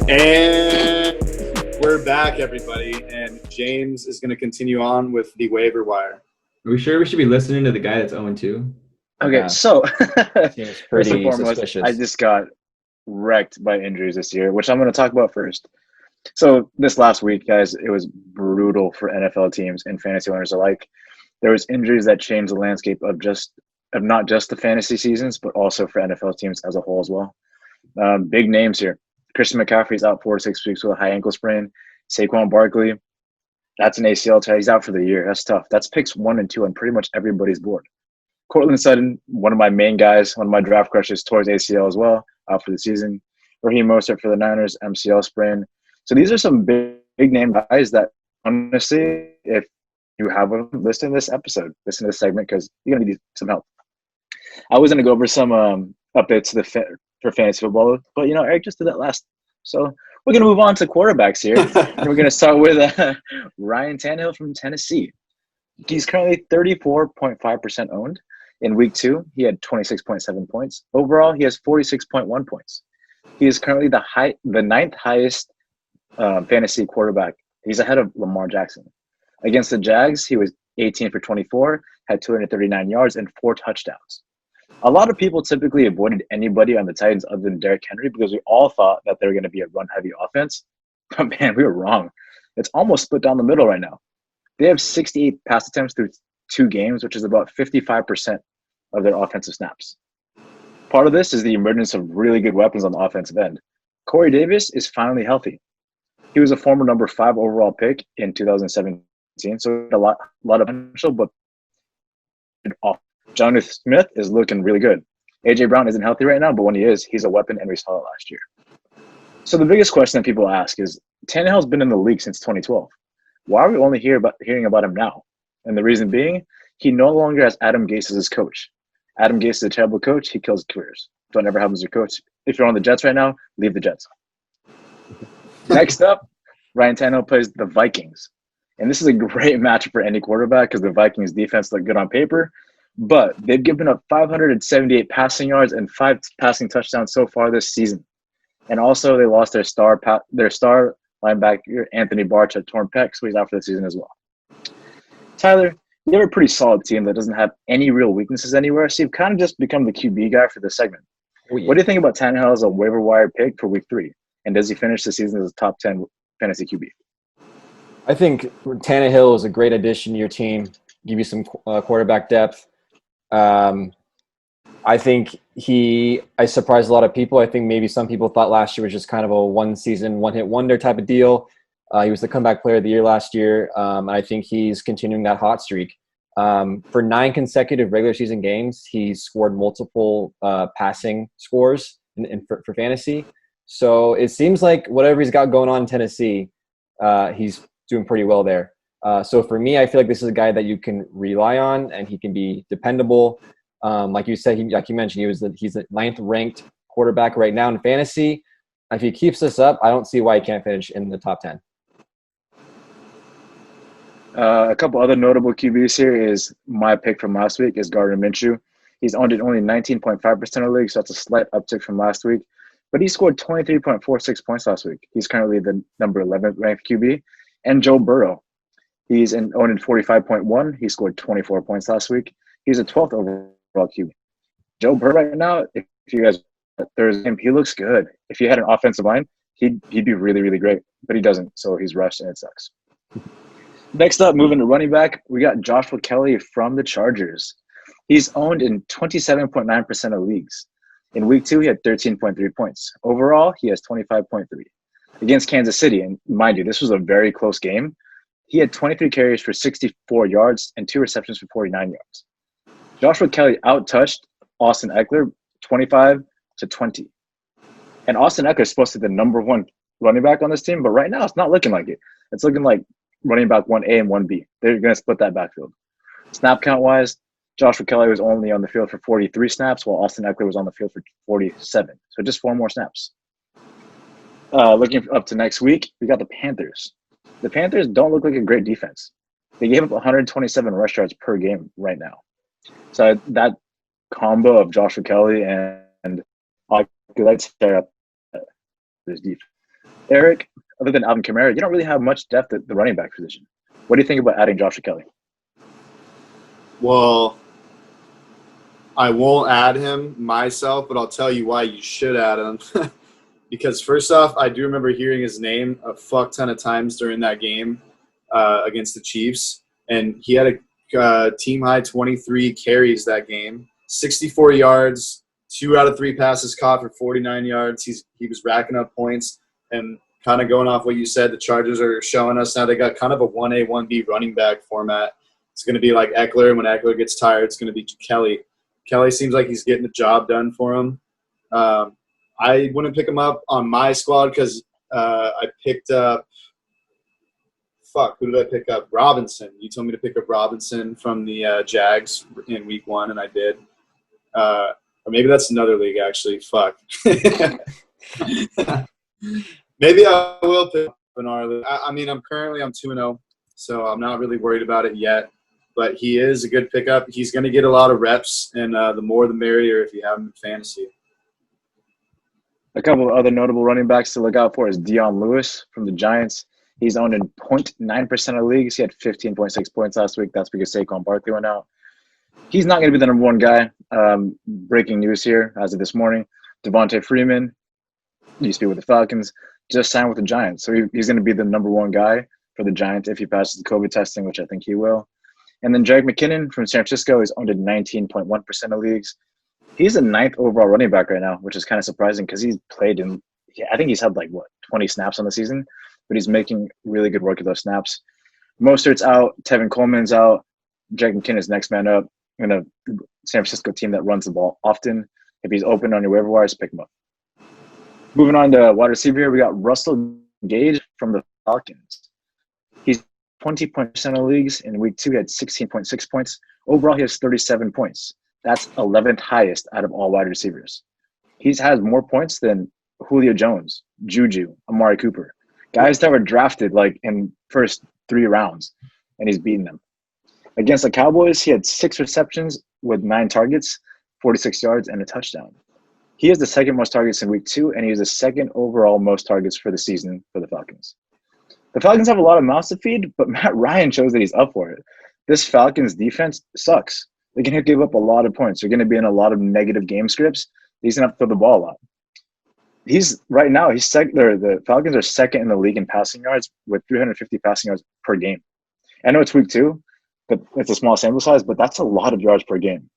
And we're back, everybody. And James is going to continue on with the waiver wire. Are we sure we should be listening to the guy that's 0-2? Okay, Yeah. so Seems first and pretty foremost, suspicious. I just got wrecked by injuries this year, which I'm going to talk about first. So this last week, guys, it was brutal for NFL teams and fantasy owners alike. There was injuries that changed the landscape of not just the fantasy seasons, but also for NFL teams as a whole as well. Big names here. Christian McCaffrey's out 4 to 6 weeks with a high ankle sprain. Saquon Barkley, that's an ACL tear. He's out for the year. That's tough. That's picks 1 and 2 on pretty much everybody's board. Cortland Sutton, one of my main guys, one of my draft crushes, towards ACL as well, out for the season. Raheem Mostert for the Niners, MCL sprain. So these are some big name guys that, honestly, if you have them, listen to this episode, listen to this segment, because you're going to need some help. I was going to go over some updates for fantasy football, but, Eric just did that last. So we're going to move on to quarterbacks here. And we're going to start with Ryan Tannehill from Tennessee. He's currently 34.5% owned. In week 2, he had 26.7 points. Overall, he has 46.1 points. He is currently the 9th highest fantasy quarterback. He's ahead of Lamar Jackson. Against the Jags, he was 18 for 24, had 239 yards and 4 touchdowns. A lot of people typically avoided anybody on the Titans other than Derrick Henry because we all thought that they were going to be a run-heavy offense. But, man, we were wrong. It's almost split down the middle right now. They have 68 pass attempts through 2 games, which is about 55% of their offensive snaps. Part of this is the emergence of really good weapons on the offensive end. Corey Davis is finally healthy. He was a former number 5 overall pick in 2017, so a lot of potential, but Jonathan Smith is looking really good. A.J. Brown isn't healthy right now, but when he is, he's a weapon, and we saw it last year. So the biggest question that people ask is, Tannehill's been in the league since 2012. Why are we only hearing about him now? And the reason being, he no longer has Adam Gase as his coach. Adam Gase is a terrible coach. He kills careers. Don't ever have him as your coach. If you're on the Jets right now, leave the Jets. Next up, Ryan Tannehill plays the Vikings. And this is a great matchup for any quarterback because the Vikings defense look good on paper. But they've given up 578 passing yards and 5 passing touchdowns so far this season. And also they lost their star linebacker, Anthony Barr, to torn pec, so he's out for the season as well. Tyler, you have a pretty solid team that doesn't have any real weaknesses anywhere, so you've kind of just become the QB guy for this segment. Oh, yeah. What do you think about Tannehill as a waiver wire pick for week 3? And does he finish the season as a top 10 fantasy QB? I think Tannehill is a great addition to your team, give you some quarterback depth. I think I surprised a lot of people. I think maybe some people thought last year was just kind of a one-season, one-hit wonder type of deal. He was the comeback player of the year last year. I think he's continuing that hot streak. For 9 consecutive regular season games, he's scored multiple passing scores for fantasy. So it seems like whatever he's got going on in Tennessee, he's doing pretty well there. So for me, I feel like this is a guy that you can rely on, and he can be dependable. Like you said, like you mentioned, he's the 9th ranked quarterback right now in fantasy. If he keeps this up, I don't see why he can't finish in the top 10. A couple other notable QBs here is my pick from last week is Gardner Minshew. He's owned in only 19.5% of the league, so that's a slight uptick from last week. But he scored 23.46 points last week. He's currently the number 11th ranked QB. And Joe Burrow. He's owned in 45.1. He scored 24 points last week. He's a 12th overall QB. Joe Burrow right now, if you guys Thursday, he looks good. If you had an offensive line, he'd be really, really great. But he doesn't, so he's rushed and it sucks. Next up, moving to running back, we got Joshua Kelly from the Chargers. He's owned in 27.9% of leagues. In week 2, he had 13.3 points. Overall, he has 25.3. Against Kansas City, and mind you, this was a very close game, he had 23 carries for 64 yards and 2 receptions for 49 yards. Joshua Kelly out-touched Austin Eckler 25-20. And Austin Eckler is supposed to be the number 1 running back on this team, but right now it's not looking like it. It's looking like running back 1A and 1B. They're going to split that backfield. Snap count-wise, Joshua Kelly was only on the field for 43 snaps, while Austin Eckler was on the field for 47. So just 4 more snaps. Looking up to next week, we got the Panthers. The Panthers don't look like a great defense. They gave up 127 rush yards per game right now. So that combo of Joshua Kelly and let's tear up this defense. Eric, other than Alvin Kamara, you don't really have much depth at the running back position. What do you think about adding Joshua Kelly? Well, I won't add him myself, but I'll tell you why you should add him. Because first off, I do remember hearing his name a fuck ton of times during that game against the Chiefs, and he had a team high 23 carries that game, 64 yards, 2 out of 3 passes caught for 49 yards. He was racking up points, and kind of going off what you said, the Chargers are showing us now they got kind of a 1A, 1B running back format. It's going to be like Eckler. When Eckler gets tired, it's going to be Kelly. Kelly seems like he's getting the job done for him. I wouldn't pick him up on my squad because I picked up – who did I pick up? Robinson. You told me to pick up Robinson from the Jags in week 1, and I did. Or maybe that's another league, actually. Fuck. Maybe I will pick up in our league. I mean, I'm 2-0, so I'm not really worried about it yet. But he is a good pickup. He's going to get a lot of reps, and the more the merrier if you have him in fantasy. A couple of other notable running backs to look out for is Dion Lewis from the Giants. He's owned in 0.9% of leagues. He had 15.6 points last week. That's because Saquon Barkley went out. He's not going to be the number one guy. Breaking news here as of this morning. Devontae Freeman, used to be with the Falcons, just signed with the Giants. So he's going to be the number one guy for the Giants if he passes the COVID testing, which I think he will. And then Jerick McKinnon from San Francisco is owned in 19.1% of leagues. He's the 9th overall running back right now, which is kind of surprising because he's played in – I think he's had 20 snaps on the season, but he's making really good work of those snaps. Mostert's out. Tevin Coleman's out. Jerick McKinnon is next man up in a San Francisco team that runs the ball often. If he's open on your waiver wires, pick him up. Moving on to wide receiver here, we got Russell Gage from the Falcons. He's 20% of leagues. In week 2, he had 16.6 points. Overall, he has 37 points. That's 11th highest out of all wide receivers. He has more points than Julio Jones, Juju, Amari Cooper. Guys that were drafted in first 3 rounds, and he's beaten them. Against the Cowboys, he had 6 receptions with 9 targets, 46 yards, and a touchdown. He has the second most targets in week 2, and he has the second overall most targets for the season for the Falcons. The Falcons have a lot of mouths to feed, but Matt Ryan shows that he's up for it. This Falcons defense sucks. They're going to give up a lot of points. They're going to be in a lot of negative game scripts. He's going to have to throw the ball a lot. The Falcons are second in the league in passing yards with 350 passing yards per game. I know it's week 2, but it's a small sample size, but that's a lot of yards per game.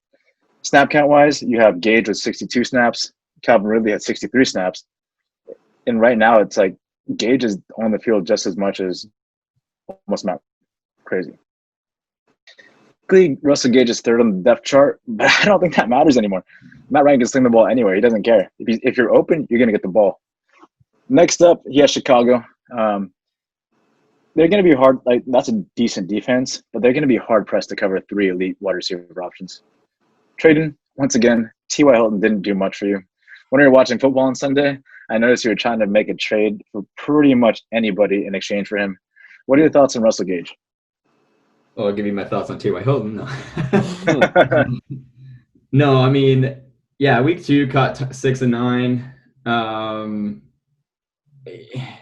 Snap count-wise, you have Gage with 62 snaps. Calvin Ridley had 63 snaps. And right now, it's like Gage is on the field just as much as almost Matt. Crazy. Russell Gage is 3rd on the depth chart, but I don't think that matters anymore. Matt Ryan can sling the ball anywhere. He doesn't care. If you're open, you're going to get the ball. Next up, he has Chicago. They're going to be hard. That's a decent defense, but they're going to be hard-pressed to cover 3 elite wide receiver options. Trading, once again, T.Y. Hilton didn't do much for you. When you were watching football on Sunday, I noticed you were trying to make a trade for pretty much anybody in exchange for him. What are your thoughts on Russell Gage? Well, I'll give you my thoughts on T.Y. Hilton. No. No, I mean, yeah, week 2 caught 6 and 9.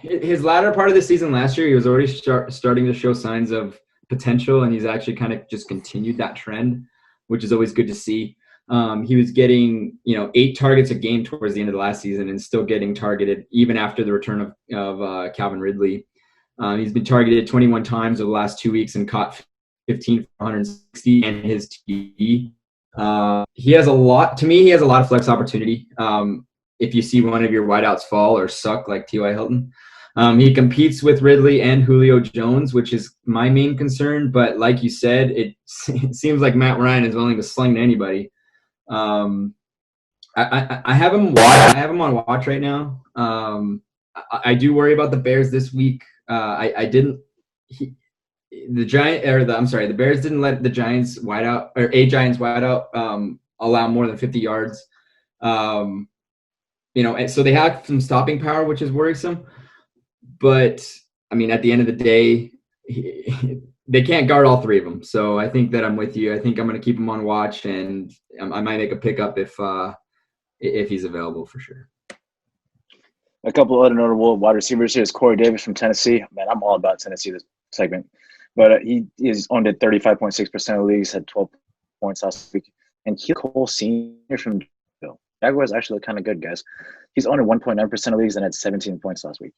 His latter part of the season last year, he was already starting to show signs of potential, and he's actually kind of just continued that trend, which is always good to see. He was getting, 8 targets a game towards the end of the last season and still getting targeted even after the return of Calvin Ridley. He's been targeted 21 times over the last 2 weeks and caught 15 for 160 and his TD. He has a lot of flex opportunity. If you see one of your wideouts fall or suck like T.Y. Hilton. He competes with Ridley and Julio Jones, which is my main concern. But like you said, it seems like Matt Ryan is willing to sling to anybody. I have him on watch right now. I do worry about the Bears this week. The Bears didn't let the Giants wideout or a Giants wideout allow more than 50 yards. And so they have some stopping power, which is worrisome. But I mean, at the end of the day, they can't guard all three of them. So I think that I'm with you. I think I'm going to keep him on watch, and I might make a pickup if he's available for sure. A couple other notable wide receivers here is Corey Davis from Tennessee. Man, I'm all about Tennessee this segment. But he is owned at 35.6% of leagues, had 12 points last week. And Keith Cole Sr. from Jacksonville. Jaguars actually look kind of good, guys. He's owned at 1.9% of leagues and had 17 points last week.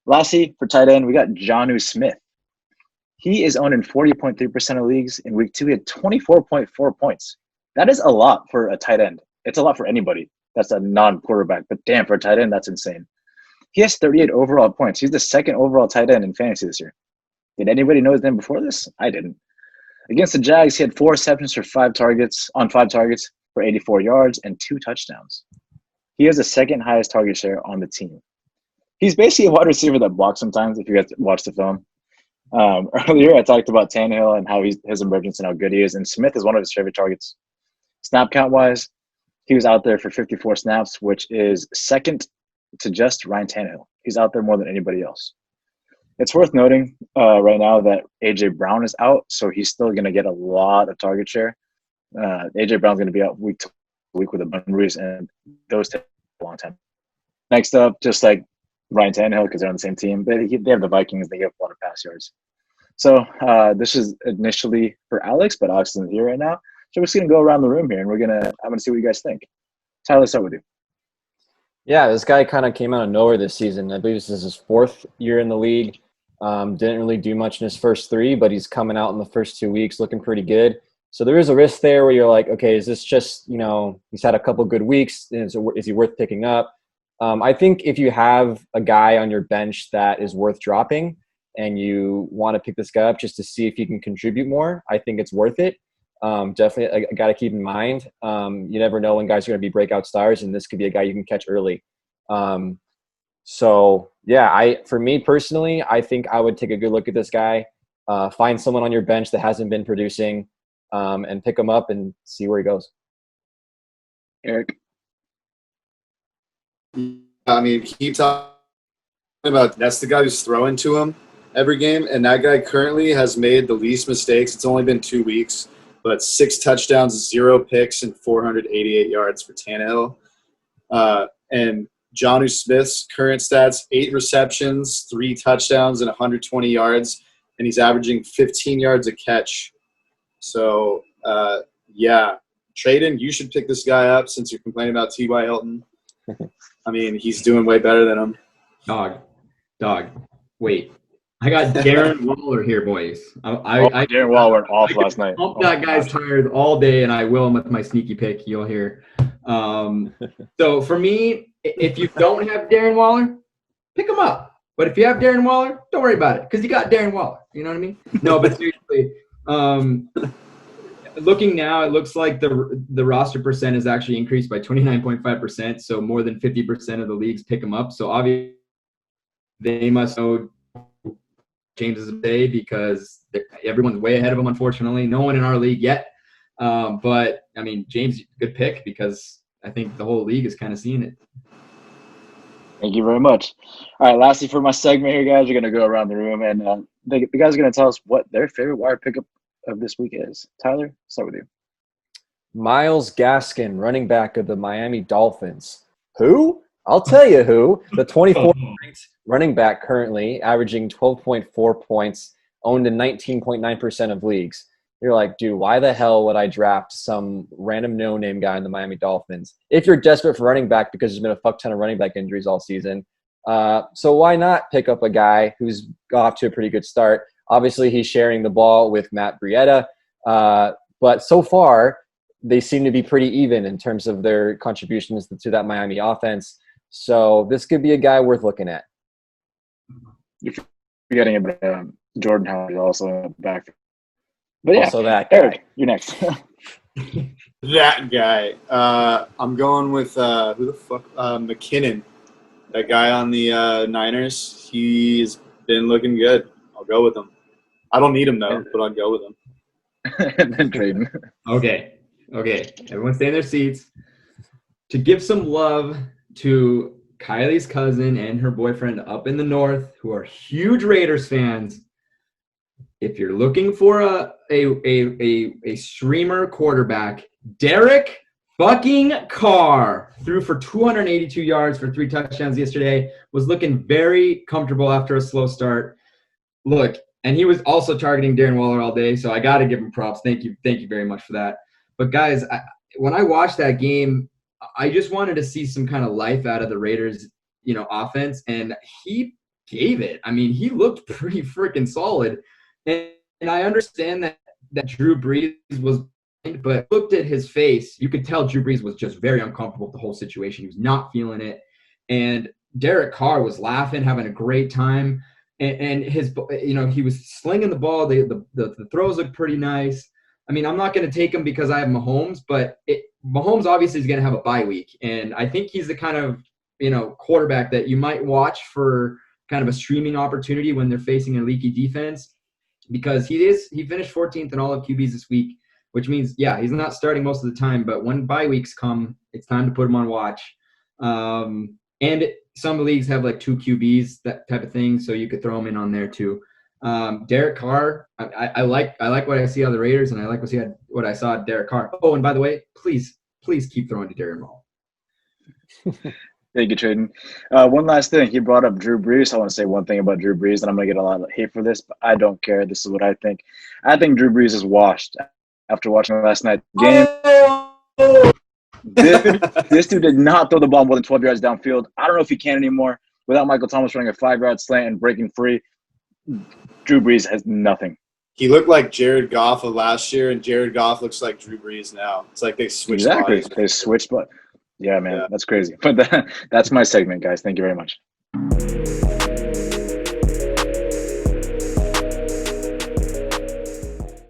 Lastly, for tight end, we got Jonnu Smith. He is owned in 40.3% of leagues. In week 2, he had 24.4 points. That is a lot for a tight end. It's a lot for anybody. That's a non-quarterback. But damn, for a tight end, that's insane. He has 38 overall points. He's the second overall tight end in fantasy this year. Did anybody know his name before this? I didn't. Against the Jags, he had 4 receptions for 5 targets for 84 yards and 2 touchdowns. He has the second highest target share on the team. He's basically a wide receiver that blocks sometimes, if you guys watch the film. Earlier, I talked about Tannehill and how his emergence and how good he is, and Smith is one of his favorite targets. Snap count-wise, he was out there for 54 snaps, which is second to just Ryan Tannehill. He's out there more than anybody else. It's worth noting right now that A.J. Brown is out, so he's still going to get a lot of target share. A.J. Brown's going to be out week to week with a injuries, and those take a long time. Next up, just like Ryan Tannehill, because they're on the same team, they have the Vikings. They give up a lot of pass yards. So this is initially for Alex, but Alex isn't here right now. So we're just going to go around the room here, and I'm going to see what you guys think. Tyler, let's start with you. Yeah, this guy kind of came out of nowhere this season. I believe this is his 4th year in the league. Didn't really do much in his first 3, but he's coming out in the first 2 weeks looking pretty good. So there is a risk there where you're like, okay, is this just, he's had a couple good weeks. Is he worth picking up? I think if you have a guy on your bench that is worth dropping and you want to pick this guy up just to see if he can contribute more, I think it's worth it. Definitely a guy to keep in mind. You never know when guys are going to be breakout stars, and this could be a guy you can catch early. So yeah, for me personally, I think I would take a good look at this guy, find someone on your bench that hasn't been producing, and pick him up and see where he goes. Eric? I mean, keep talking about that's the guy who's throwing to him every game, and that guy currently has made the least mistakes. It's only been 2 weeks, but 6 touchdowns, 0 picks, and 488 yards for Tannehill. And Jonnu Smith's current stats, 8 receptions, 3 touchdowns, and 120 yards, and he's averaging 15 yards a catch. So, yeah, Traden, you should pick this guy up since you're complaining about T.Y. Hilton. I mean, he's doing way better than him. Dog. Wait. I got Darren Waller here, boys. Darren Waller went off last night. That guy's tired all day, and I will him with my sneaky pick. You'll hear. So for me, if you don't have Darren Waller, pick him up. But if you have Darren Waller, don't worry about it because you got Darren Waller. You know what I mean? No, but seriously, looking now, it looks like the roster percent has actually increased by 29.5%. So more than 50% of the leagues pick him up. So obviously, they must know James is a day because everyone's way ahead of him, unfortunately. No one in our league yet. But, I mean, James, good pick because I think the whole league is kind of seeing it. Thank you very much. All right, lastly for my segment here, guys, we're going to go around the room, and the guys are going to tell us what their favorite wire pickup of this week is. Tyler, start with you. Myles Gaskin, running back of the Miami Dolphins. Who? I'll tell you who. The 24th ranked running back currently, averaging 12.4 points, owned in 19.9% of leagues. You're like, dude, why the hell would I draft some random no-name guy in the Miami Dolphins? If you're desperate for running back because there's been a fuck ton of running back injuries all season. So why not pick up a guy who's got off to a pretty good start? Obviously, he's sharing the ball with Matt Breida. But so far, they seem to be pretty even in terms of their contributions to that Miami offense. So this could be a guy worth looking at. You're forgetting about Jordan Howard also back. But yeah, also that guy. Eric, you're next. That guy. I'm going with who the fuck? McKinnon. That guy on the Niners. He's been looking good. I'll go with him. I don't need him though, but I'll go with him. And then Traden. Okay. Everyone stay in their seats. To give some love to Kylie's cousin and her boyfriend up in the north, who are huge Raiders fans, if you're looking for a streamer quarterback, Derek fucking Carr threw for 282 yards for 3 touchdowns yesterday, was looking very comfortable after a slow start. Look, and he was also targeting Darren Waller all day, so I got to give him props. Thank you very much for that. But guys, when I watched that game, I just wanted to see some kind of life out of the Raiders, offense, and he gave it. I mean, he looked pretty freaking solid. And I understand that Drew Brees was, but looked at his face, you could tell Drew Brees was just very uncomfortable with the whole situation. He was not feeling it. And Derek Carr was laughing, having a great time. And his, he was slinging the ball. The throws looked pretty nice. I mean, I'm not going to take him because I have Mahomes, but Mahomes obviously is going to have a bye week. And I think he's the kind of, quarterback that you might watch for kind of a streaming opportunity when they're facing a leaky defense, because he finished 14th in all of QBs this week, which means, yeah, he's not starting most of the time, but when bye weeks come, it's time to put him on watch. And some leagues have like 2 QBs, that type of thing, so you could throw him in on there too. Derek Carr, I like what I see out of the Raiders, and I like what I saw at Derek Carr. Oh, and by the way, please keep throwing to Darren Waller. Thank you, Traden. One last thing. He brought up Drew Brees. I want to say one thing about Drew Brees, and I'm going to get a lot of hate for this, but I don't care. This is what I think. I think Drew Brees is washed after watching last night's game. This dude did not throw the ball more than 12 yards downfield. I don't know if he can anymore. Without Michael Thomas running a 5-yard slant and breaking free, Drew Brees has nothing. He looked like Jared Goff of last year, and Jared Goff looks like Drew Brees now. It's like they switched bodies. They switched, but yeah, man, That's crazy. But that's my segment, guys. Thank you very much.